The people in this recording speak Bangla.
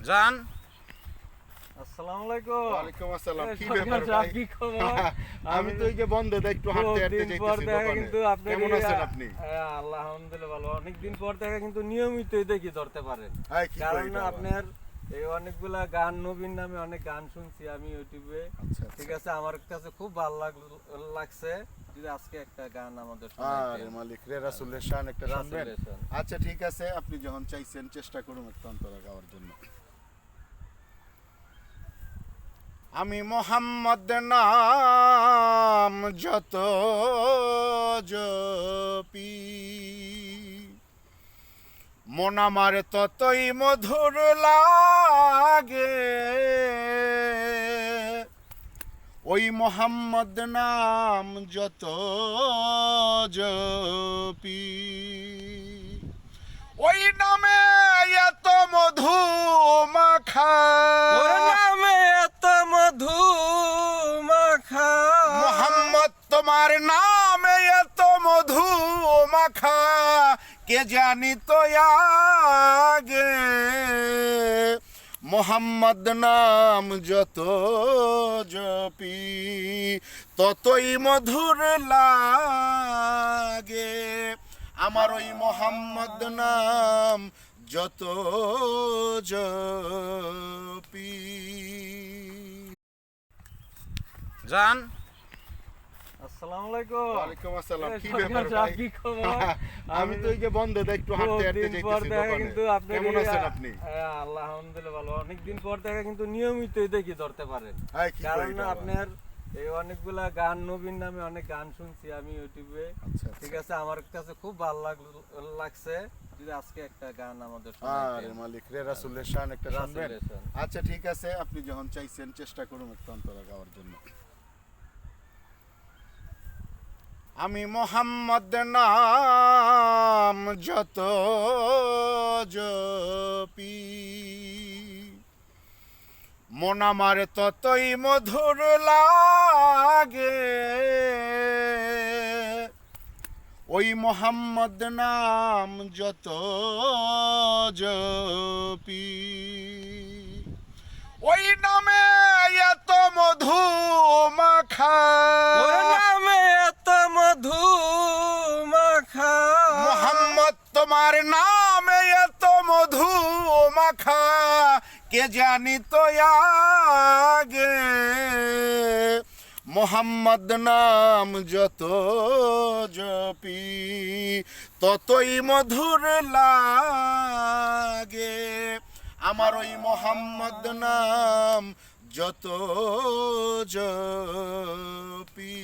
জান। আসসালামু আলাইকুম। ওয়ালাইকুম আসসালাম। কি সরকার ব্যাপার সাহেব, ভাই? কি খবর? আমি তো এই যে বন্ধ দেয় একটু হাঁটতে হাঁটতে বহুদিন পর যাইতেছি দেখা দোকানে। কিন্তু আপনার কেমন আছেন আপনি? আল্লাহ আলহামদুলিল্লাহ ভালো। অনেকদিন পর দেখা কিন্তু নিয়মিতই দেখি ধরতে পারেন। এই কি কারণ কই এটা আবার? আপনার এই অনেকগুলা গান নবীন নামে অনেক গান শুনছি আমি ইউটিউবে। আচ্ছা, ঠিক আচ্ছা। আছে, আমার কাছে খুব ভালো লাগছে। যদি আজকে একটা গান আমাদের আরে শোনাইতেন। মালিক রে রাসূলের শান একটা শুনবেন? রাসূলের শান। আচ্ছা ঠিক আছে, আপনি যখন চাইছেন চেষ্টা করুন একটু অন্তরা গাওয়ার জন্য। আমি মোহাম্মদ নাম যত জপি, মন আমার ততই মধুর লাগে। ওই মোহাম্মদ নাম যত জপি, ওই নামে এত মধু মাখা, ওর নামে এত মধু মাখা। মোহাম্মদ তোমার নামে এত মধু মাখা, কে জানি তো আগে। মোহাম্মদ নাম যত জপি ততই মধুর লাগে। আমার ওই মোহাম্মদ নাম যত জপি। জান। আসসালামু আলাইকুম। ওয়ালাইকুম আসসালাম। কি সরকার ব্যাপার সাহেব, ভাই? কি খবর? আমি তো এই যে বন্ধ দেয় একটু হাঁটতে হাঁটতে বহুদিন পর যাইতেছি দেখা দোকানে। কিন্তু আপনার কেমন আছেন আপনি? আল্লাহ আলহামদুলিল্লাহ ভালো। অনেকদিন পর দেখা কিন্তু নিয়মিতই দেখি ধরতে পারেন। এই কি কই কারণ এটা আবার? আপনার এই অনেকগুলা গান নবীন নামে অনেক গান শুনছি আমি ইউটিউবে। আচ্ছা, ঠিক আচ্ছা। আছে, আমার কাছে খুব ভালো লাগছে। যদি আজকে একটা গান আমাদের আরে শোনাইতেন। মালিক রে রাসূলের শান একটা শুনবেন? রাসূলের শান। আচ্ছা ঠিক আছে, আপনি যখন চাইছেন চেষ্টা করুন একটু অন্তরা গাওয়ার জন্য। আমি মোহাম্মদ নাম যত জপি, মন আমার ততই মধুর লাগে। ওই মোহাম্মদ নাম যত জপি, ওই নামে এত মধু মাখা, ওর নামে এত মধু মাখা। মোহাম্মদ তোমার নামে এত মধু মাখা, কে জানি তো আগে। মোহাম্মদ নাম যত জপি ততই মধুর লাগে। আমার ওই মোহাম্মদ নাম যত জপি।